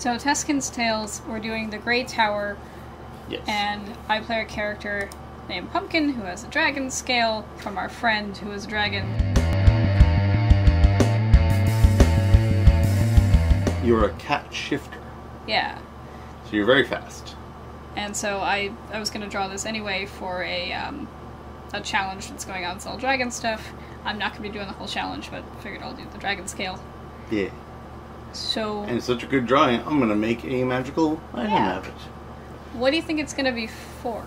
So Tuscan's Tales, we're doing the Grey Tower, Yes. and I play a character named Pumpkin who has a dragon scale from our friend who is a dragon. You're a cat shifter. Yeah. So you're very fast. And so I was going to draw this anyway for a challenge that's going on. It's all dragon stuff. I'm not going to be doing the whole challenge, but figured I'll do the dragon scale. Yeah. So... And it's such a good drawing, I'm going to make a magical item out of it. What do you think it's going to be for?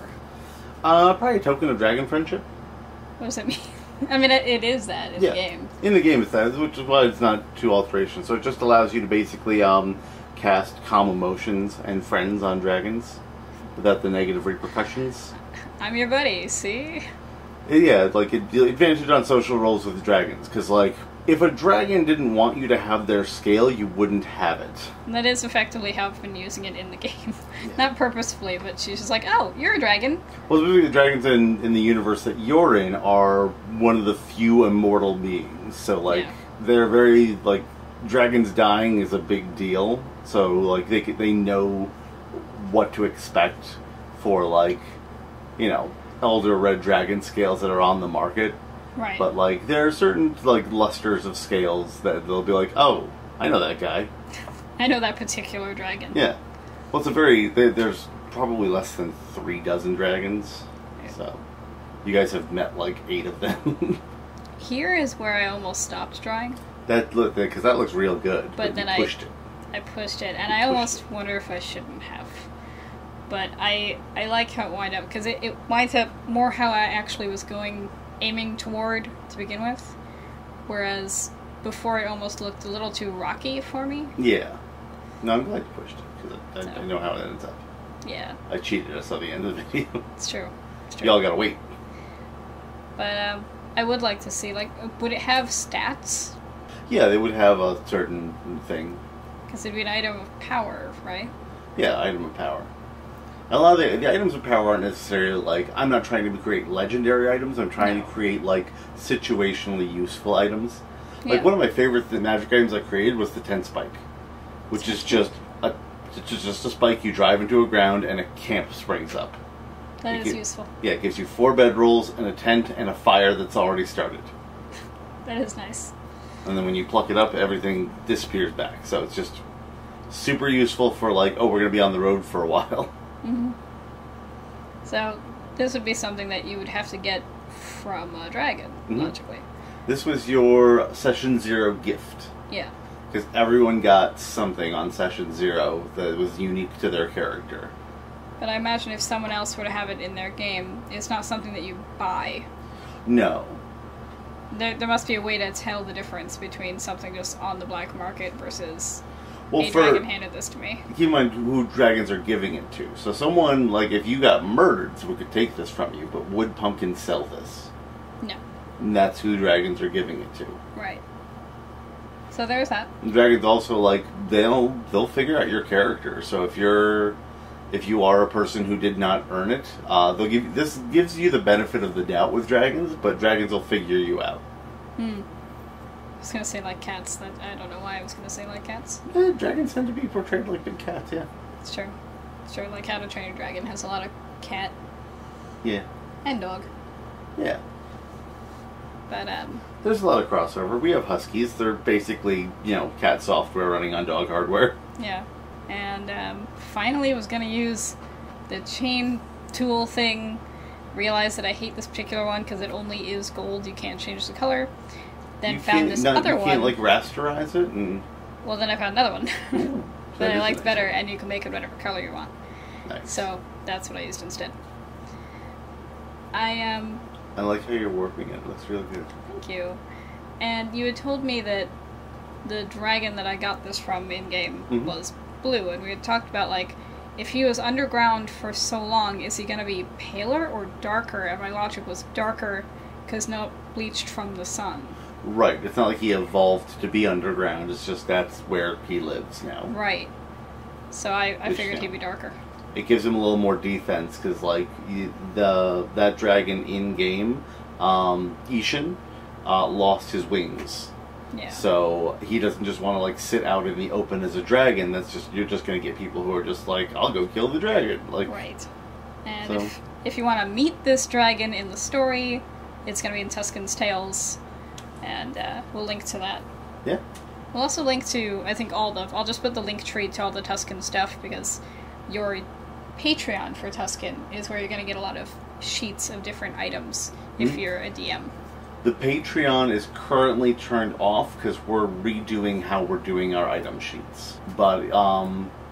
Probably a token of dragon friendship. What does it mean? I mean, it is that in the game. In the game it's that, which is why it's not two alterations. So it just allows you to basically cast calm emotions and friends on dragons without the negative repercussions. I'm your buddy, see? Yeah, like advantage on social roles with dragons, because like if a dragon didn't want you to have their scale, you wouldn't have it. And that is effectively how I've been using it in the game. Not purposefully, but she's just like, oh, you're a dragon. Well, specifically the dragons in the universe that you're in are one of the few immortal beings. So like they're very like dragons dying is a big deal. So like they know what to expect for like, you know, elder red dragon scales that are on the market. Right. But like there are certain like lusters of scales that they'll be like, oh, I know that guy. I know that particular dragon. Yeah. Well, it's a very there's probably less than 36 dragons. Yeah. So you guys have met like 8 of them. Here is where I almost stopped drawing. Because that looks real good. But then pushed it. I pushed it, and I almost wonder if I shouldn't have. But I like how it wound up, because it winds up more how I actually was aiming toward to begin with. Whereas before it almost looked a little too rocky for me. Yeah. No, I'm glad you pushed it, because I know how it ends up. Yeah. I cheated us at the end of the video. It's true. Y'all gotta wait. But I would like to see, like, would it have stats? Yeah, they would have a certain thing. Because it'd be an item of power, right? Yeah, item of power. A lot of the items of power aren't necessarily like, I'm not trying to create legendary items, I'm trying to create like situationally useful items. Like one of my favorite magic items I created was the tent spike, which is just a spike you drive into a ground and a camp springs up. That is useful. Yeah, it gives you 4 bedrolls and a tent and a fire that's already started. That is nice. And then when you pluck it up, everything disappears back. So it's just super useful for like, oh, we're going to be on the road for a while. Mm-hmm. So this would be something that you would have to get from a dragon, logically. This was your Session 0 gift. Yeah. Because everyone got something on Session 0 that was unique to their character. But I imagine if someone else were to have it in their game, it's not something that you buy. No. There must be a way to tell the difference between something just on the black market versus a dragon handed this to me. Keep in mind who dragons are giving it to. So someone, like, if you got murdered, someone could take this from you, but would Pumpkin sell this? No. And that's who dragons are giving it to. Right. So there's that. And dragons also, like, they'll figure out your character. So if you are a person who did not earn it, they'll give you, this gives you the benefit of the doubt with dragons, but dragons will figure you out. I was going to say like cats. I don't know why I was going to say like cats. Yeah, dragons tend to be portrayed like big cats, yeah. It's true. It's true. Like How to Train a Dragon has a lot of cat. Yeah. And dog. Yeah. But, there's a lot of crossover. We have huskies. They're basically, cat software running on dog hardware. Yeah. And finally was going to use the chain tool thing. Realized that I hate this particular one because it only is gold. You can't change the color. Then found this other one. You can't, like, rasterize it? And... Well, then I found another one that I liked better, and you can make it whatever color you want. Nice. So that's what I used instead. I like how you're warping it. It looks really good. Thank you. And you had told me that the dragon that I got this from in-game was blue, and we had talked about, like, if he was underground for so long, is he going to be paler or darker? And my logic was darker because not bleached from the sun. Right. It's not like he evolved to be underground. It's just that's where he lives now. Right. So I figured he'd be darker. It gives him a little more defense because, like, that dragon in game, Ishin, lost his wings. Yeah. So he doesn't just want to like sit out in the open as a dragon. You're just going to get people who are just like, I'll go kill the dragon. Like, right. And so. if you want to meet this dragon in the story, it's going to be in Tuscan's Tales, and we'll link to that. Yeah. We'll also link to, I think, I'll just put the link tree to all the Tuscan stuff, because your Patreon for Tuscan is where you're going to get a lot of sheets of different items if you're a DM. The Patreon is currently turned off because we're redoing how we're doing our item sheets. But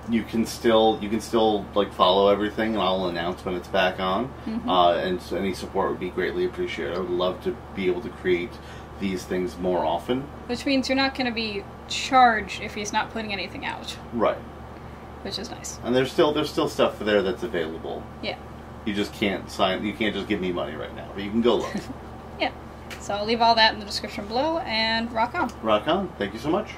you can still like follow everything, and I'll announce when it's back on. And so any support would be greatly appreciated. I would love to be able to create these things more often. Which means you're not going to be charged if he's not putting anything out. Right. Which is nice. And there's still stuff there that's available. Yeah. You just can't you can't just give me money right now, but you can go look. Yeah. So I'll leave all that in the description below, and rock on. Rock on. Thank you so much.